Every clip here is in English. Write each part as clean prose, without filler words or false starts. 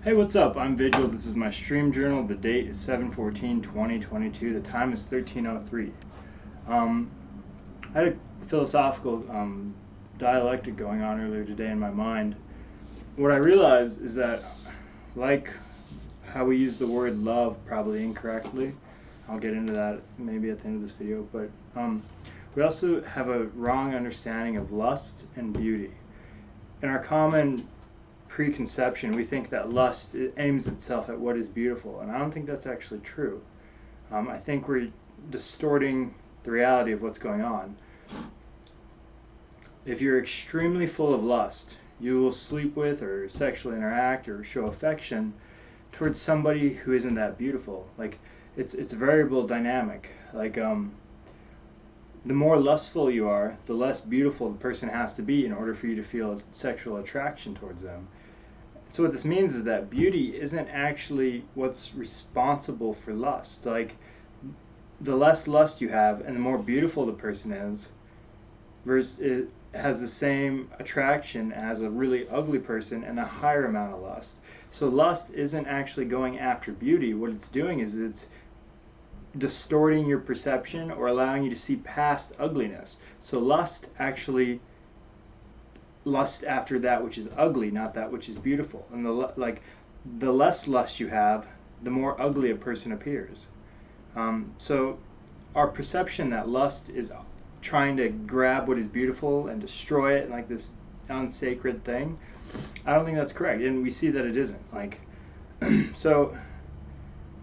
Hey, what's up? I'm Vigil. This is my stream journal. The date is 7/14/2022. The time is 13:03. Um, I had a philosophical dialectic going on earlier today in my mind. What I realized is that, like how we use the word love probably incorrectly, I'll get into that maybe at the end of this video, but we also have a wrong understanding of lust and beauty. In our common preconception, we think that lust aims itself at what is beautiful, and I don't think that's actually true. I think we're distorting the reality of what's going on. If you're extremely full of lust, you will sleep with or sexually interact or show affection towards somebody who isn't that beautiful. Like it's a variable dynamic. The more lustful you are, the less beautiful the person has to be in order for you to feel sexual attraction towards them. So what this means is that beauty isn't actually what's responsible for lust. Like, the less lust you have and the more beautiful the person is, versus it has the same attraction as a really ugly person and a higher amount of lust. So lust isn't actually going after beauty. What it's doing is it's distorting your perception or allowing you to see past ugliness. So lust actually lust after that which is ugly, not that which is beautiful. And the less lust you have, the more ugly a person appears. So our perception that lust is trying to grab what is beautiful and destroy it, like this unsacred thing, I don't think that's correct, and we see that it isn't. So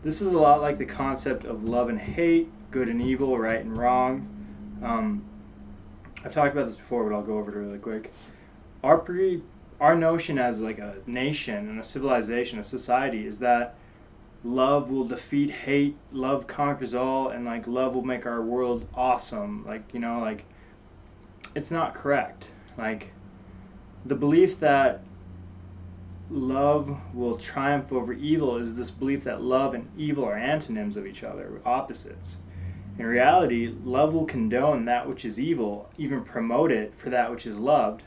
this is a lot like the concept of love and hate, good and evil, right and wrong. I've talked about this before, but I'll go over it really quick. Our notion as like a nation and a civilization, a society, is that love will defeat hate, love conquers all, and like love will make our world awesome. It's not correct. Like, the belief that love will triumph over evil is this belief that love and evil are antonyms of each other, opposites. In reality, love will condone that which is evil, even promote it for that which is loved,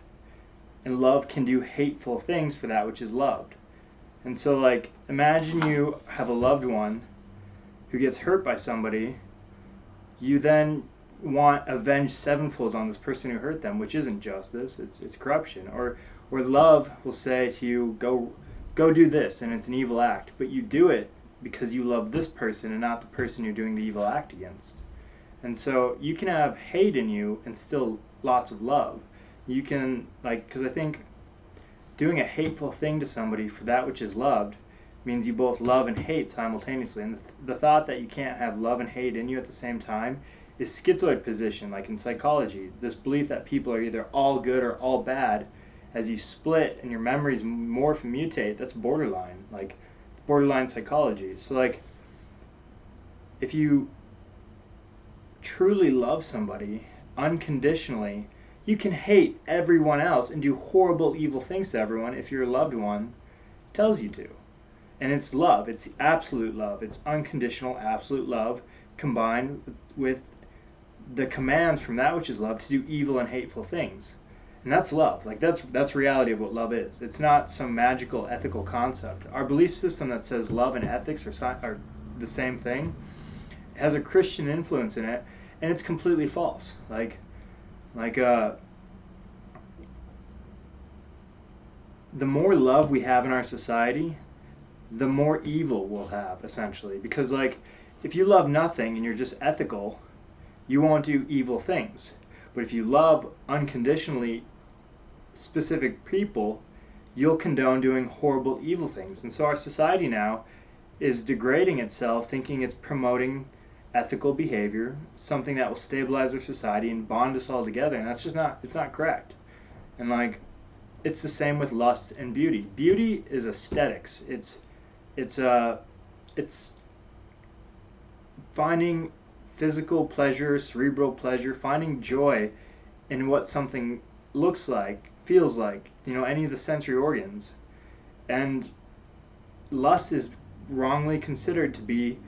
and love can do hateful things for that which is loved. And so, like, imagine you have a loved one who gets hurt by somebody. You then want avenged sevenfold on this person who hurt them, which isn't justice, it's corruption. Or love will say to you, go do this, and it's an evil act, but you do it because you love this person and not the person you're doing the evil act against. And so you can have hate in you and still lots of love. You can, because I think doing a hateful thing to somebody for that which is loved means you both love and hate simultaneously. And the thought that you can't have love and hate in you at the same time is schizoid position, like in psychology. This belief that people are either all good or all bad, as you split and your memories morph and mutate, that's borderline psychology. So if you truly love somebody unconditionally, you can hate everyone else and do horrible, evil things to everyone if your loved one tells you to. And it's love. It's absolute love. It's unconditional, absolute love combined with the commands from that which is love to do evil and hateful things. And that's love. That's reality of what love is. It's not some magical ethical concept. Our belief system that says love and ethics are the same thing has a Christian influence in it, and it's completely false. The more love we have in our society, the more evil we'll have, essentially. Because if you love nothing and you're just ethical, you won't do evil things. But if you love unconditionally specific people, you'll condone doing horrible, evil things. And so our society now is degrading itself, thinking it's promoting ethical behavior, something that will stabilize our society and bond us all together. And that's just it's not correct. And it's the same with lust and beauty. Beauty is aesthetics. It's finding physical pleasure, cerebral pleasure, finding joy in what something looks like, feels like, any of the sensory organs. And lust is wrongly considered to be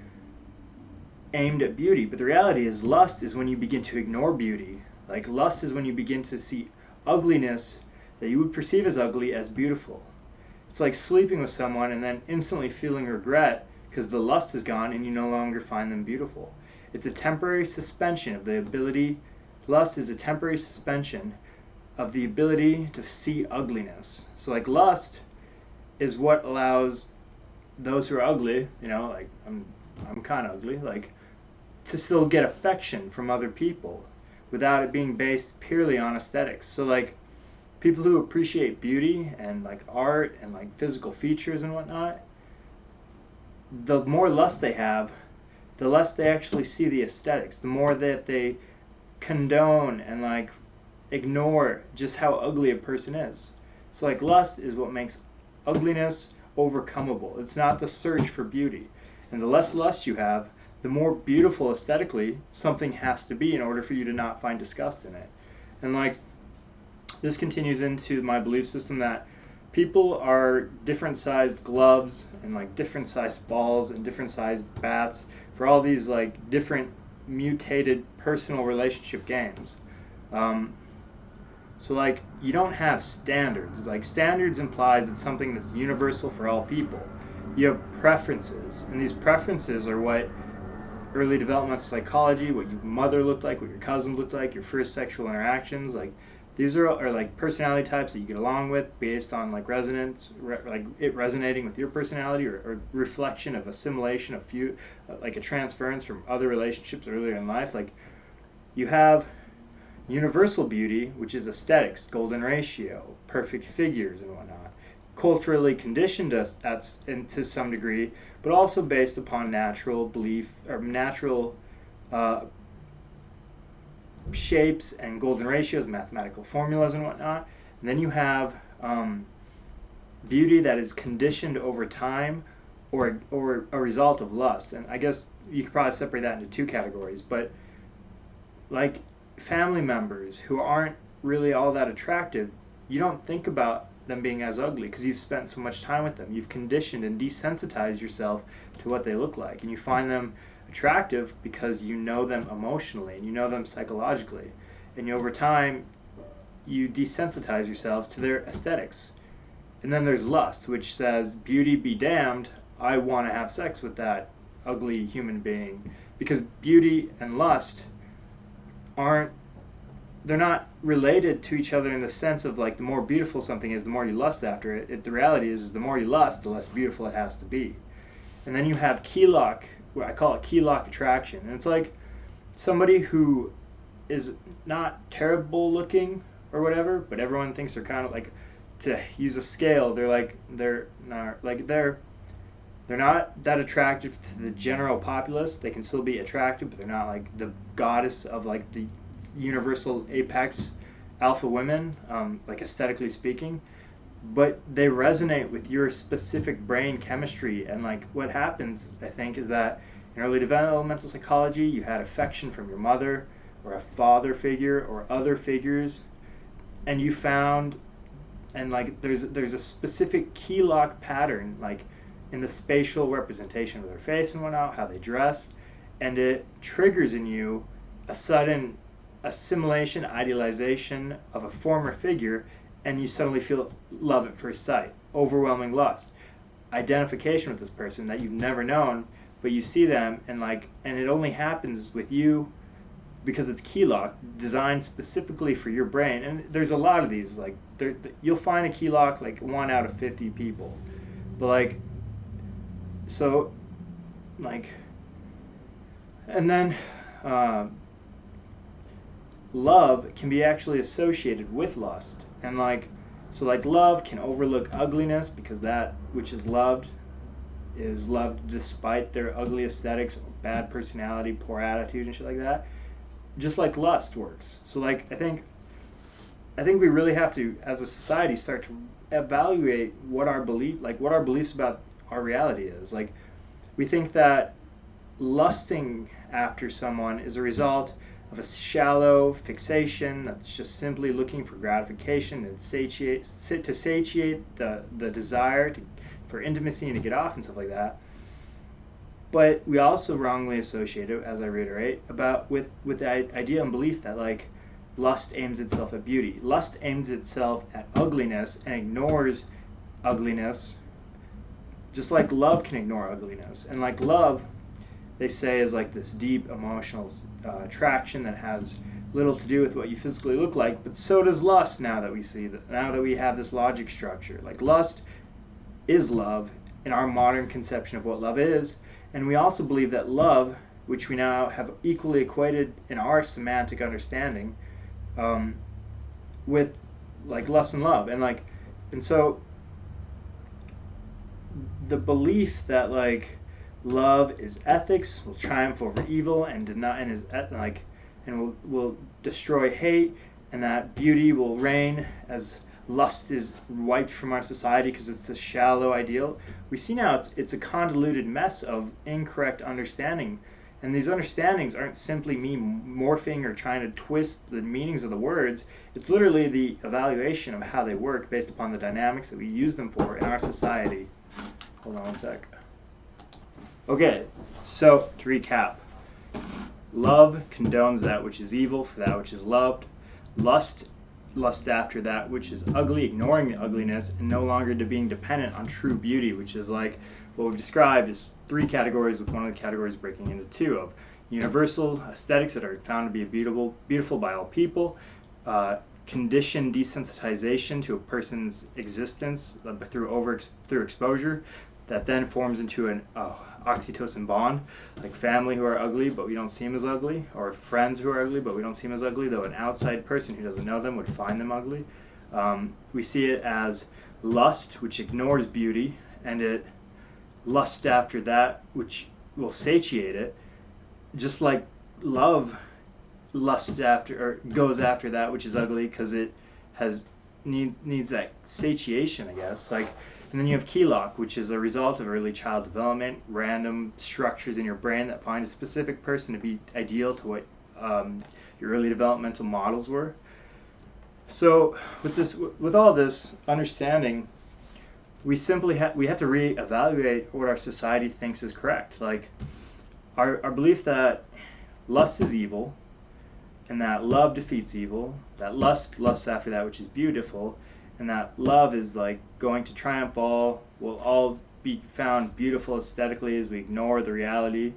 aimed at beauty, but the reality is lust is when you begin to ignore beauty. Lust is when you begin to see ugliness that you would perceive as ugly as beautiful. It's like sleeping with someone and then instantly feeling regret because the lust is gone and you no longer find them beautiful. It's a temporary suspension of the ability, lust is a temporary suspension of the ability to see ugliness. So like lust is what allows those who are ugly, like I'm kind of ugly, like to still get affection from other people without it being based purely on aesthetics. So like people who appreciate beauty and like art and like physical features and whatnot, the more lust they have, the less they actually see the aesthetics, the more that they condone and like ignore just how ugly a person is. So like lust is what makes ugliness overcomable. It's not the search for beauty. And the less lust you have, the more beautiful aesthetically something has to be in order for you to not find disgust in it. And like this continues into my belief system that people are different sized gloves and like different sized balls and different sized bats for all these like different mutated personal relationship games. So like you don't have standards. Like standards implies it's something that's universal for all people. You have preferences, and these preferences are what early developmental psychology, what your mother looked like, what your cousin looked like, your first sexual interactions, like these are like personality types that you get along with based on like resonance, like it resonating with your personality, or reflection of assimilation of few, like a transference from other relationships earlier in life. Like you have universal beauty, which is aesthetics, golden ratio, perfect figures and whatnot, culturally conditioned us to some degree, but also based upon natural belief or natural shapes and golden ratios, mathematical formulas and whatnot. And then you have beauty that is conditioned over time or a result of lust. And I guess you could probably separate that into two categories, but like family members who aren't really all that attractive, you don't think about them being as ugly because you've spent so much time with them. You've conditioned and desensitized yourself to what they look like, and you find them attractive because you know them emotionally and you know them psychologically, and over time you desensitize yourself to their aesthetics. And then there's lust, which says, beauty be damned, I want to have sex with that ugly human being. Because beauty and lust they're not related to each other in the sense of like the more beautiful something is, the more you lust after it. The reality is the more you lust, the less beautiful it has to be. And then you have key lock, what I call it key lock attraction. And it's like somebody who is not terrible looking or whatever, but everyone thinks they're kind of like, to use a scale, they're not that attractive to the general populace. They can still be attractive, but they're not like the goddess of like the universal apex alpha women, like aesthetically speaking. But they resonate with your specific brain chemistry. And like what happens, I think, is that in early developmental psychology, you had affection from your mother or a father figure or other figures, and you found, and like there's a specific key lock pattern, like in the spatial representation of their face and whatnot, how they dress, and it triggers in you a sudden assimilation, idealization of a former figure, and you suddenly feel love at first sight, overwhelming lust, identification with this person that you've never known, but you see them, and it only happens with you because it's key lock, designed specifically for your brain. And there's a lot of these, like you'll find a key lock like 1 out of 50 people, but like, so like, and then love can be actually associated with lust. And like, so like love can overlook ugliness because that which is loved despite their ugly aesthetics, bad personality, poor attitude and shit like that, just like lust works. So like I think we really have to, as a society, start to evaluate what our beliefs about our reality is. Like, we think that lusting after someone is a result of a shallow fixation that's just simply looking for gratification and satiate the desire for intimacy and to get off and stuff like that. But we also wrongly associate it, as I reiterate, with the idea and belief that like lust aims itself at beauty. Lust aims itself at ugliness and ignores ugliness, just like love can ignore ugliness. And like love, they say, is like this deep emotional attraction that has little to do with what you physically look like, but so does lust. Now that we see that, now that we have this logic structure, like lust is love in our modern conception of what love is, and we also believe that love, which we now have equally equated in our semantic understanding, with like lust and love, and so the belief that like love is ethics, will triumph over evil and deny, and is like, and will destroy hate, and that beauty will reign as lust is wiped from our society because it's a shallow ideal. We see now it's a convoluted mess of incorrect understanding, and these understandings aren't simply me morphing or trying to twist the meanings of the words. It's literally the evaluation of how they work based upon the dynamics that we use them for in our society. Hold on one sec. Okay, so to recap, love condones that which is evil for that which is loved. Lust after that which is ugly, ignoring the ugliness, and no longer being dependent on true beauty, which is like what we've described as three categories, with one of the categories breaking into two of universal aesthetics that are found to be beautiful by all people, conditioned desensitization to a person's existence through exposure, that then forms into an oxytocin bond, like family who are ugly but we don't see them as ugly, or friends who are ugly but we don't see them as ugly, though an outside person who doesn't know them would find them ugly. We see it as lust, which ignores beauty, and it lusts after that which will satiate it, just like love lusts after, or goes after that which is ugly because it needs that satiation, I guess. Like, and then you have Kelock, which is a result of early child development, random structures in your brain that find a specific person to be ideal to what your early developmental models were. So with all this understanding, we simply have to reevaluate what our society thinks is correct. Like our belief that lust is evil, and that love defeats evil, that lust lusts after that which is beautiful, and that love is like going to triumph all, will all be found beautiful aesthetically as we ignore the reality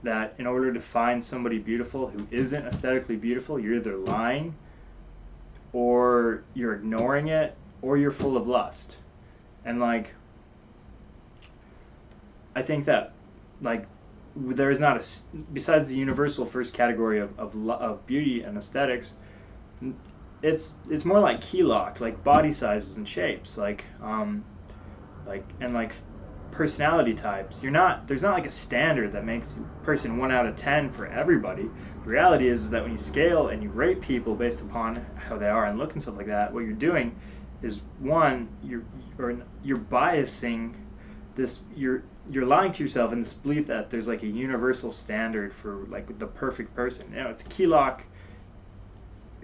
that in order to find somebody beautiful who isn't aesthetically beautiful, you're either lying, or you're ignoring it, or you're full of lust. And like, I think that like there is not besides the universal first category of beauty and aesthetics, it's more like Kelock, like body sizes and shapes, like personality types. There's not like a standard that makes a person 1 out of 10 for everybody. The reality is that when you scale and you rate people based upon how they are and look and stuff like that, what you're doing is, one, you're biasing this, you're lying to yourself in this belief that there's like a universal standard for like the perfect person. You know, it's a Kelock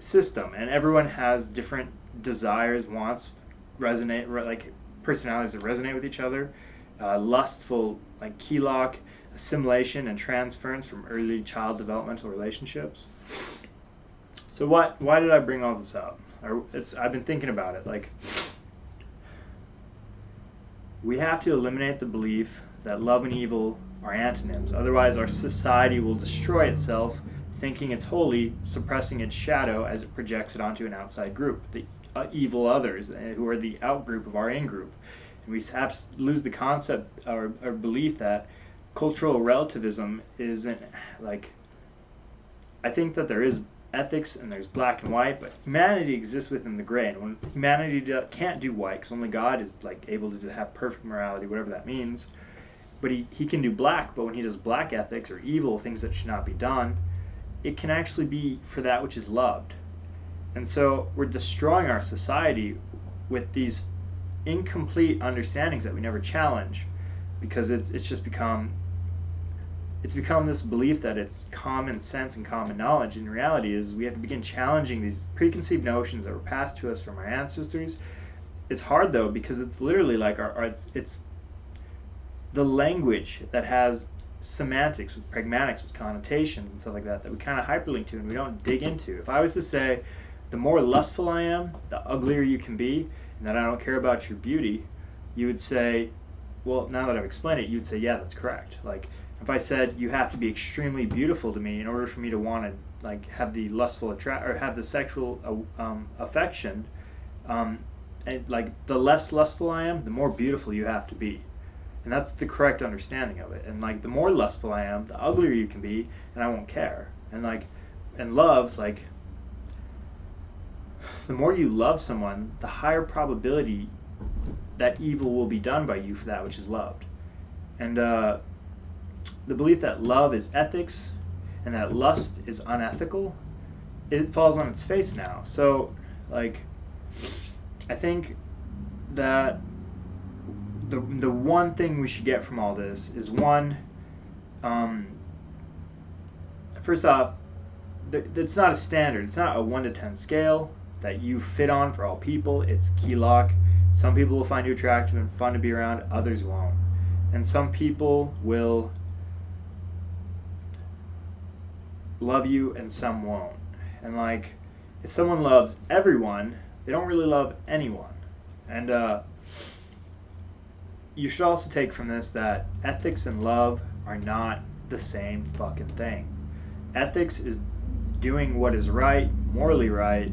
system, and everyone has different desires, wants, like personalities that resonate with each other. Lustful, like Kelock, assimilation and transference from early child developmental relationships. So why did I bring all this up? I've been thinking about it. Like, we have to eliminate the belief that love and evil are antonyms. Otherwise, our society will destroy itself, thinking it's holy, suppressing its shadow as it projects it onto an outside group, the evil others, who are the out-group of our in-group. And we have to lose the concept or belief that cultural relativism isn't like, I think that there is ethics and there's black and white, but humanity exists within the gray, and when humanity can't do white, because only God is like able to have perfect morality, whatever that means, but he can do black, but when he does black ethics or evil things that should not be done, it can actually be for that which is loved. And so we're destroying our society with these incomplete understandings that we never challenge, because it's become this belief that it's common sense and common knowledge. And reality is we have to begin challenging these preconceived notions that were passed to us from our ancestors. It's hard though, because it's literally like it's the language that has semantics with pragmatics, with connotations and stuff like that, that we kind of hyperlink to and we don't dig into. If I was to say, the more lustful I am, the uglier you can be, and that I don't care about your beauty, you would say, well, now that I've explained it, you'd say, yeah, that's correct. Like, if I said you have to be extremely beautiful to me in order for me to want to like have the lustful attract or have the sexual affection, and like the less lustful I am, the more beautiful you have to be, and that's the correct understanding of it. And like the more lustful I am, the uglier you can be, and I won't care. And like, and love, like, the more you love someone, the higher probability that evil will be done by you for that which is loved. And the belief that love is ethics and that lust is unethical, it falls on its face now. So, like, I think that the one thing we should get from all this is one, first off, it's not a standard. It's not a 1 to 10 scale that you fit on for all people. It's key lock. Some people will find you attractive and fun to be around, others won't. And some people will love you and some won't. And like, if someone loves everyone, they don't really love anyone. And you should also take from this that ethics and love are not the same fucking thing. Ethics is doing what is right, morally right,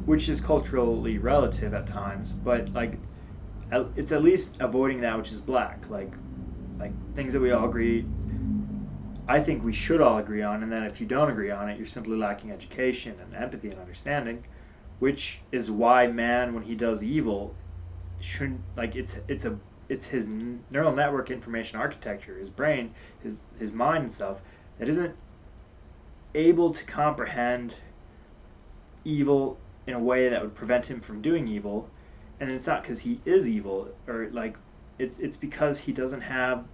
which is culturally relative at times, but like it's at least avoiding that which is black, like things that we all agree, I think we should all agree on, and then if you don't agree on it, you're simply lacking education and empathy and understanding, which is why man, when he does evil, shouldn't, like, it's his neural network information architecture, his brain, his mind and stuff, that isn't able to comprehend evil in a way that would prevent him from doing evil. And it's not because he is evil, or like it's because he doesn't have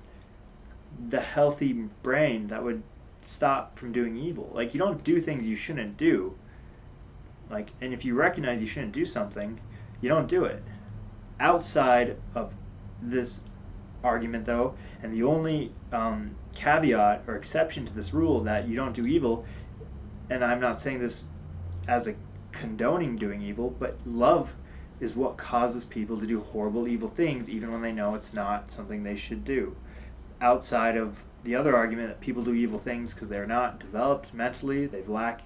the healthy brain that would stop from doing evil. Like, you don't do things you shouldn't do, like, and if you recognize you shouldn't do something, you don't do it. Outside of this argument, though, and the only caveat or exception to this rule that you don't do evil, and I'm not saying this as a condoning doing evil, but love is what causes people to do horrible, evil things, even when they know it's not something they should do. Outside of the other argument that people do evil things because they're not developed mentally, they lack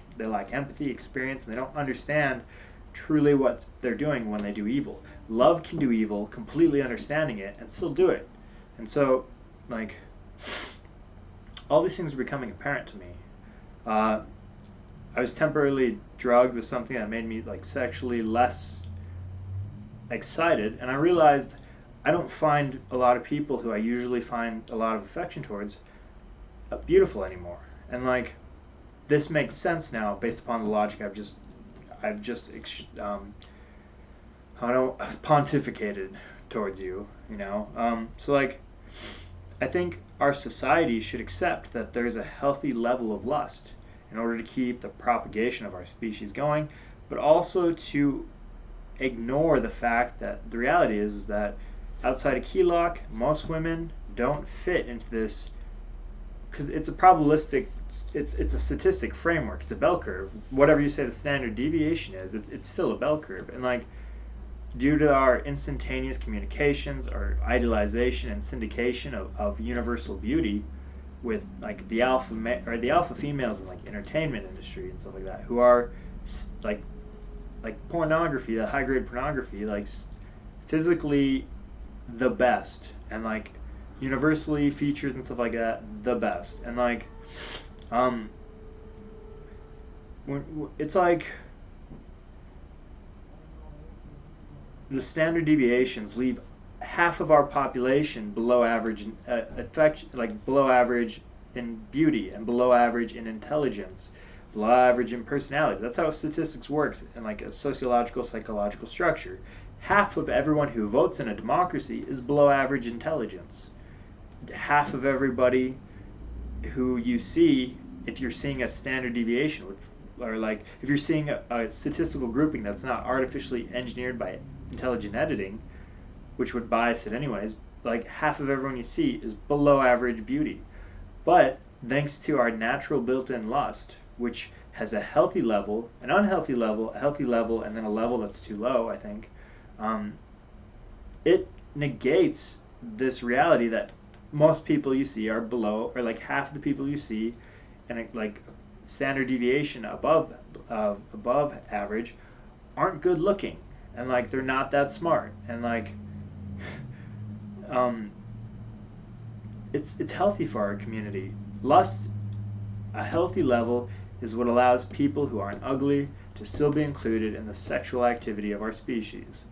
empathy, experience, and they don't understand truly what they're doing when they do evil. Love can do evil, completely understanding it, and still do it. And so, like, all these things are becoming apparent to me. I was temporarily drugged with something that made me like sexually less excited, and I realized I don't find a lot of people who I usually find a lot of affection towards beautiful anymore. And like, this makes sense now based upon the logic I've just pontificated towards you, you know. So like, I think our society should accept that there's a healthy level of lust in order to keep the propagation of our species going, but also to ignore the fact that the reality is that outside of key lock, most women don't fit into this, because it's a probabilistic, it's a statistic framework, it's a bell curve. Whatever you say the standard deviation is, it's still a bell curve. And like, due to our instantaneous communications, our idealization and syndication of universal beauty, with like the alpha females in like entertainment industry and stuff like that, who are like pornography, the high grade pornography, like physically the best, and like universally features and stuff like that, the best. And like, it's like the standard deviations leave half of our population below average in below average in beauty, and below average in intelligence, below average in personality. That's how statistics works in like a sociological, psychological structure. Half of everyone who votes in a democracy is below average intelligence. Half of everybody who you see, if you're seeing a standard deviation, or like if you're seeing a statistical grouping that's not artificially engineered by intelligent editing, which would bias it anyways, like half of everyone you see is below average beauty. But thanks to our natural built-in lust, which has a healthy level, an unhealthy level, a healthy level, and then a level that's too low, I think, it negates this reality that most people you see are below, or like half of the people you see, and like standard deviation above average, aren't good looking, and like they're not that smart, and like um, it's healthy for our community. Lust, a healthy level, is what allows people who aren't ugly to still be included in the sexual activity of our species,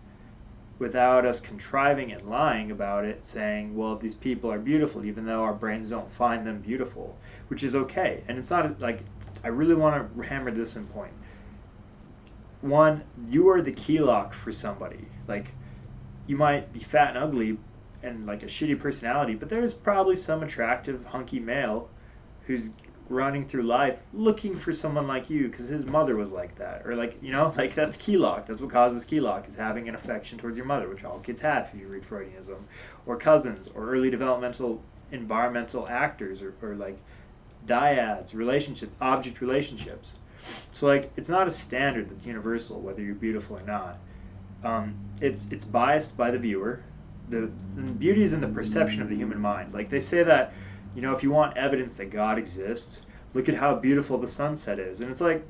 without us contriving and lying about it, saying, well, these people are beautiful, even though our brains don't find them beautiful, which is okay. And it's not like, I really want to hammer this in point. One, you are the key lock for somebody. Like, you might be fat and ugly and like a shitty personality, but there's probably some attractive, hunky male who's running through life looking for someone like you because his mother was like that, or like, you know, like that's key lock. That's what causes key lock, is having an affection towards your mother, which all kids had if you read Freudianism, or cousins, or early developmental environmental actors, or like dyads, relationship object relationships. So like it's not a standard that's universal whether you're beautiful or not. It's biased by the viewer. The beauty is in the perception of the human mind. Like they say that, you know, if you want evidence that God exists, look at how beautiful the sunset is. And it's like,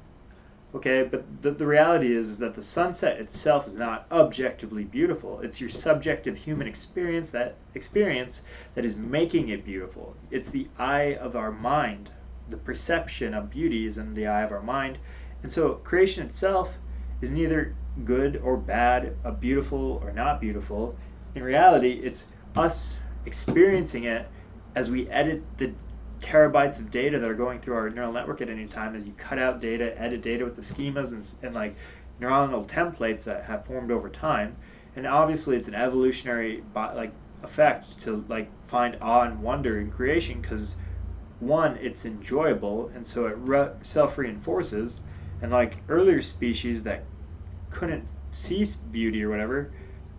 okay, but the reality is that the sunset itself is not objectively beautiful. It's your subjective human experience that is making it beautiful. It's the eye of our mind. The perception of beauty is in the eye of our mind. And so creation itself is neither good or bad, beautiful or not beautiful. In reality, it's us experiencing it as we edit the terabytes of data that are going through our neural network at any time, as you cut out data, edit data with the schemas and like neuronal templates that have formed over time. And obviously it's an evolutionary like effect to like find awe and wonder in creation, because one, it's enjoyable, and so it self-reinforces. And like earlier species that couldn't see beauty or whatever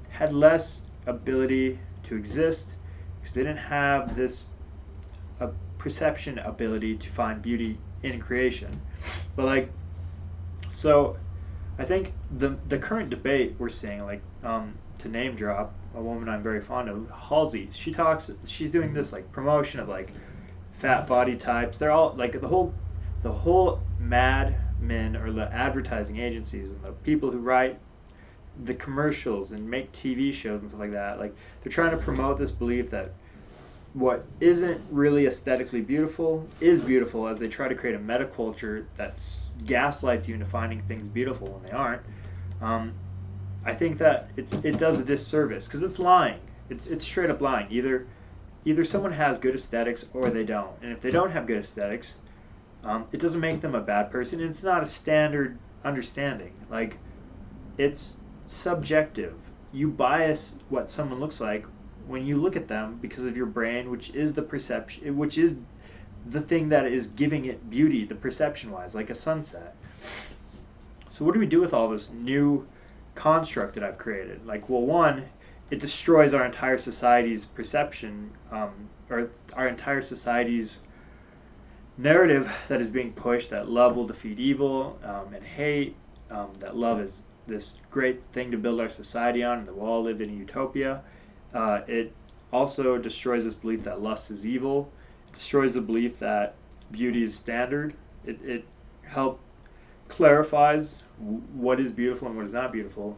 had less ability to exist because they didn't have this perception ability to find beauty in creation. But like, so I think the current debate we're seeing, like to name drop a woman I'm very fond of, Halsey, she's doing this like promotion of like fat body types. They're all like the whole Mad Men, or the advertising agencies and the people who write the commercials and make TV shows and stuff like that, like they're trying to promote this belief that what isn't really aesthetically beautiful is beautiful, as they try to create a metaculture that gaslights you into finding things beautiful when they aren't. I think that it does a disservice because it's lying. It's straight up lying. Either someone has good aesthetics or they don't, and if they don't have good aesthetics, it doesn't make them a bad person. It's not a standard understanding. Like, it's subjective. You bias what someone looks like when you look at them because of your brain, which is the perception, which is the thing that is giving it beauty, the perception wise, like a sunset. So what do we do with all this new construct that I've created? Like, well, one, it destroys our entire society's perception, or our entire society's narrative that is being pushed, that love will defeat evil, and hate, that love is this great thing to build our society on, and that we'll all live in a utopia. It also destroys this belief that lust is evil. It destroys the belief that beauty is standard. It clarifies what is beautiful and what is not beautiful,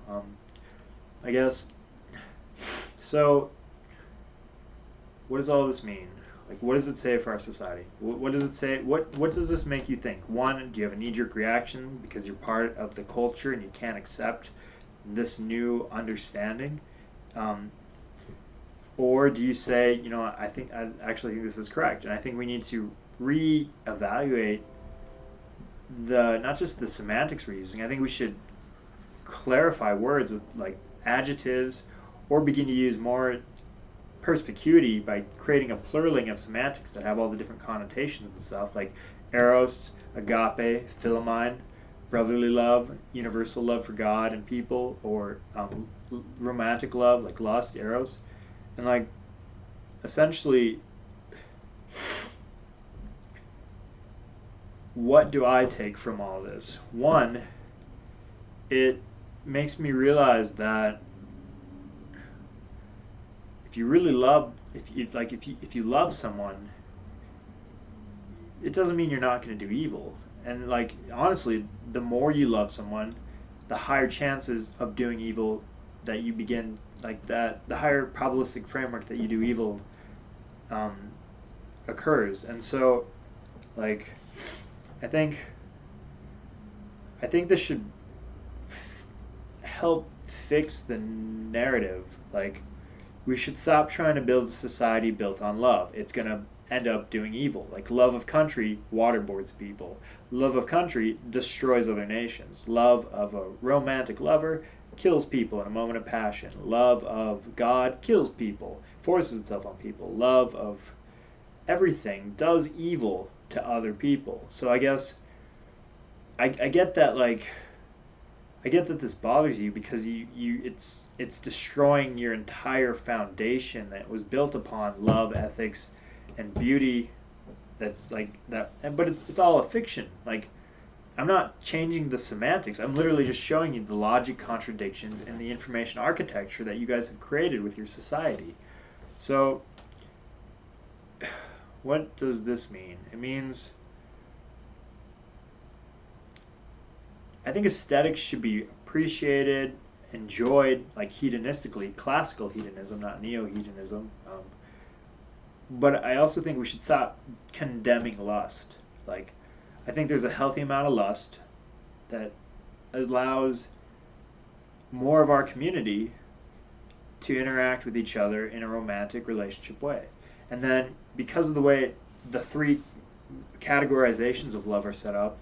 I guess. So what does all this mean? Like, what does it say for our society? What does it say? What does this make you think? One, do you have a knee-jerk reaction because you're part of the culture and you can't accept this new understanding? Or do you say, you know, I actually think this is correct, and I think we need to reevaluate not just the semantics we're using. I think we should clarify words with like adjectives, or begin to use more perspicuity by creating a pluraling of semantics that have all the different connotations and stuff, like eros, agape, philomine, brotherly love, universal love for God and people, or romantic love like lust, eros. And like, essentially, what do I take from all this? One, it makes me realize that if you really love, if you love someone, it doesn't mean you're not going to do evil. And like honestly, the more you love someone, the higher chances of doing evil that you begin like that. The higher probabilistic framework that you do evil um, occurs. And so, like, I think I think this should help fix the narrative. Like, we should stop trying to build a society built on love. It's gonna end up doing evil. Like, love of country waterboards people. Love of country destroys other nations. Love of a romantic lover kills people in a moment of passion. Love of God kills people, forces itself on people. Love of everything does evil to other people. So I guess I get that, like, I get that this bothers you because it's destroying your entire foundation that was built upon love, ethics, and beauty. That's like that, but it's all a fiction. Like, I'm not changing the semantics. I'm literally just showing you the logic contradictions in the information architecture that you guys have created with your society. So, what does this mean? It means I think aesthetics should be appreciated, enjoyed, like hedonistically, classical hedonism, not neo-hedonism. But I also think we should stop condemning lust. Like, I think there's a healthy amount of lust that allows more of our community to interact with each other in a romantic relationship way. And then, because of the way the three categorizations of love are set up,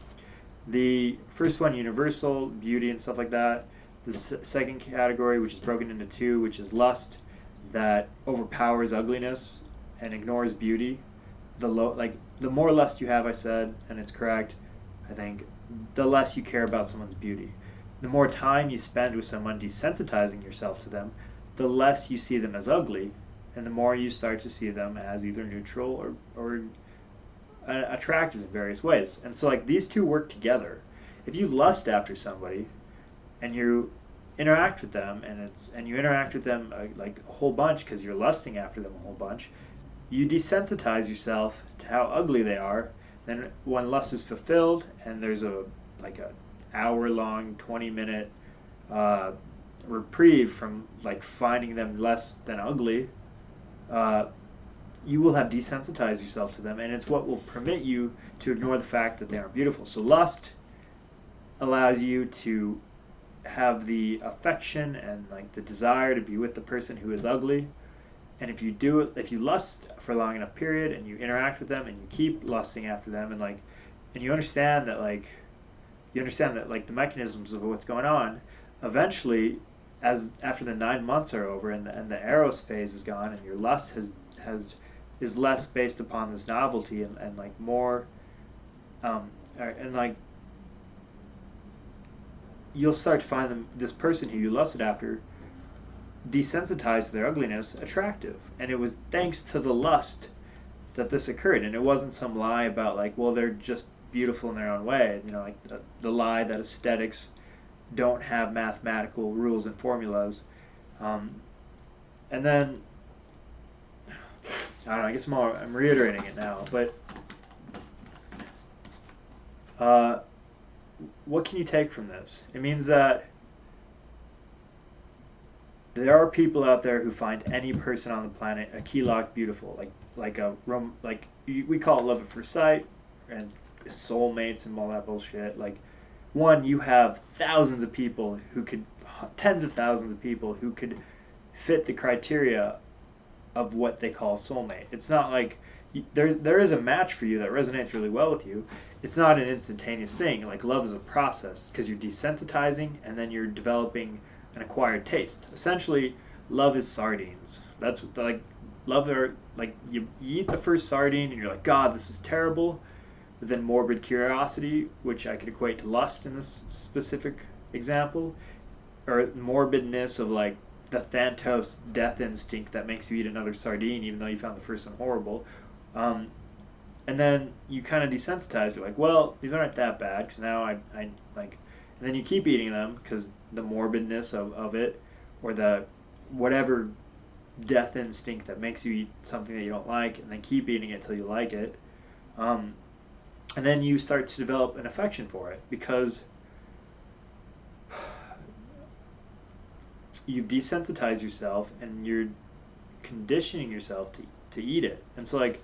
the first one, universal, beauty and stuff like that. The second category, which is broken into two, which is lust, that overpowers ugliness and ignores beauty. The more lust you have, I said, and it's correct, I think, the less you care about someone's beauty. The more time you spend with someone desensitizing yourself to them, the less you see them as ugly, and the more you start to see them as either neutral or attractive in various ways. And so, like, these two work together. If you lust after somebody and you interact with them, and you interact with them like a whole bunch because you're lusting after them a whole bunch, you desensitize yourself to how ugly they are. Then when lust is fulfilled and there's a hour long, 20-minute reprieve from like finding them less than ugly, you will have desensitized yourself to them, and it's what will permit you to ignore the fact that they aren't beautiful. So lust allows you to have the affection and like the desire to be with the person who is ugly. And if you lust for a long enough period and you interact with them and you keep lusting after them and you understand that the mechanisms of what's going on, eventually, as after the 9 months are over and the eros phase is gone and your lust is less based upon this novelty and like more and like you'll start to find this person who you lusted after desensitized to their ugliness attractive. And it was thanks to the lust that this occurred, and it wasn't some lie about like, well, they're just beautiful in their own way, like the lie that aesthetics don't have mathematical rules and formulas. And then I don't know, I guess I'm reiterating it now, but what can you take from this? It means that there are people out there who find any person on the planet a Keylogg beautiful, we call it love at first sight and soulmates and all that bullshit. Like, one, you have tens of thousands of people who could fit the criteria of what they call soulmate. It's not like there is a match for you that resonates really well with you. It's not an instantaneous thing. Like, love is a process because you're desensitizing and then you're developing an acquired taste. Essentially, love is sardines. That's like love are like you eat the first sardine and you're like, God, this is terrible. But then morbid curiosity, which I could equate to lust in this specific example, or morbidness of like the Thanatos death instinct that makes you eat another sardine even though you found the first one horrible. And then you kind of desensitize. You're like, well, these aren't that bad because now I like. And then you keep eating them because the morbidness of it, or the whatever death instinct that makes you eat something that you don't like, and then keep eating it till you like it. Um, and then you start to develop an affection for it because you've desensitized yourself and you're conditioning yourself to eat it. And so, like,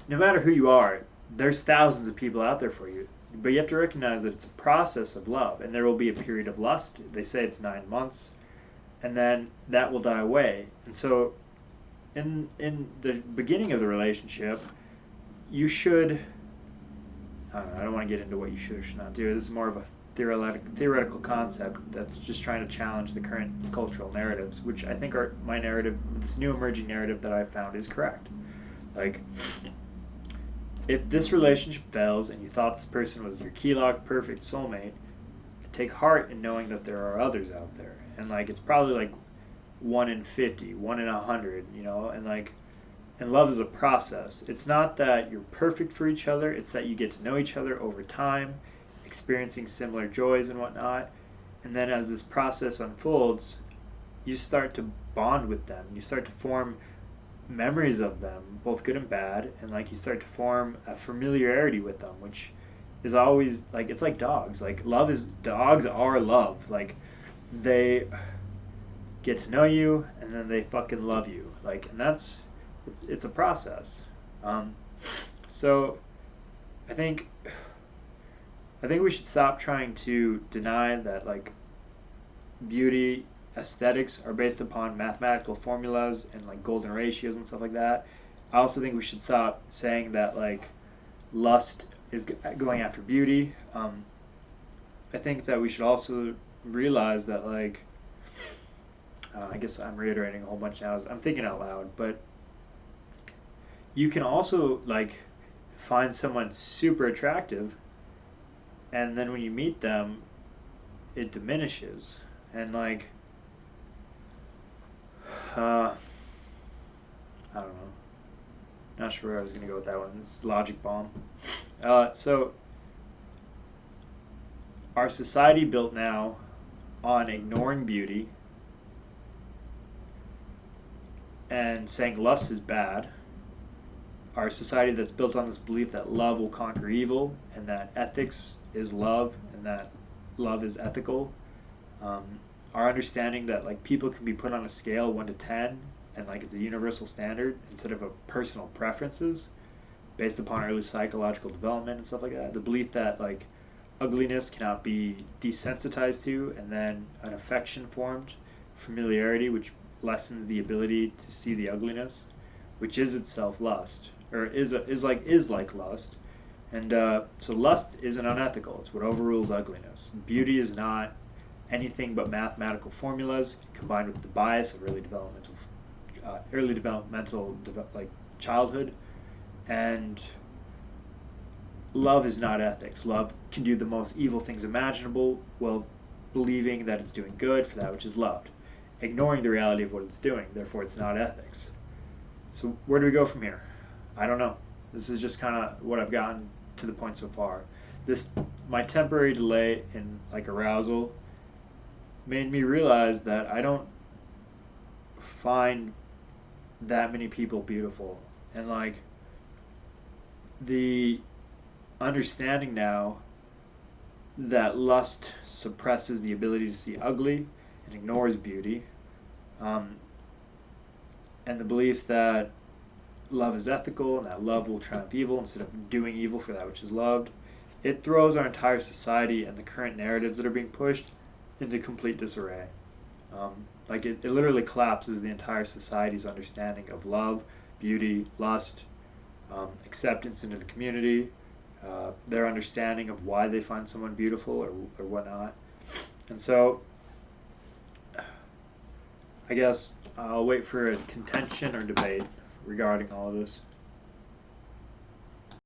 no matter who you are, there's thousands of people out there for you. But you have to recognize that it's a process of love, and there will be a period of lust. They say it's 9 months, and then that will die away. And so, in the beginning of the relationship, you should. I don't know. I don't want to get into what you should or should not do. This is more of a theoretical concept that's just trying to challenge the current cultural narratives, which I think are my narrative. This new emerging narrative that I've found is correct. Like, if this relationship fails and you thought this person was your key lock perfect soulmate, take heart in knowing that there are others out there, and like it's probably like 1 in 50, 1 in 100, and like, and love is a process. It's not that you're perfect for each other; it's that you get to know each other over time, experiencing similar joys and whatnot, and then as this process unfolds, you start to bond with them. You start to form memories of them, both good and bad, and like you start to form a familiarity with them, which is always like, it's like dogs. Like, dogs are love. Like, they get to know you and then they fucking love you. Like, and it's a process. So I think we should stop trying to deny that, like, beauty aesthetics are based upon mathematical formulas and like golden ratios and stuff like that. I also think we should stop saying that like lust is going after beauty. I think that we should also realize that, like, I guess I'm reiterating a whole bunch now as I'm thinking out loud, but you can also like find someone super attractive, and then when you meet them, it diminishes, and like, I don't know. Not sure where I was going to go with that one. It's logic bomb. So, our society built now on ignoring beauty and saying lust is bad. Our society that's built on this belief that love will conquer evil, and that ethics is love, and that love is ethical. Our understanding that like people can be put on a scale 1 to 10, and like it's a universal standard instead of a personal preferences based upon early psychological development and stuff like that. The belief that like ugliness cannot be desensitized to, and then an affection formed, familiarity, which lessens the ability to see the ugliness, which is itself lust, or is like lust. And so lust isn't unethical. It's what overrules ugliness. Beauty is not anything but mathematical formulas combined with the bias of early developmental like childhood. And love is not ethics. Love can do the most evil things imaginable while believing that it's doing good for that which is loved, ignoring the reality of what it's doing. Therefore, it's not ethics. So where do we go from here? I don't know. This is just kind of what I've gotten to the point so far. My temporary delay in like arousal made me realize that I don't find that many people beautiful, and like the understanding now that lust suppresses the ability to see ugly and ignores beauty, and the belief that love is ethical and that love will triumph evil instead of doing evil for that which is loved, it throws our entire society and the current narratives that are being pushed into complete disarray. Like it literally collapses the entire society's understanding of love, beauty, lust, acceptance into the community, their understanding of why they find someone beautiful or whatnot. And so I guess I'll wait for a contention or debate regarding all of this.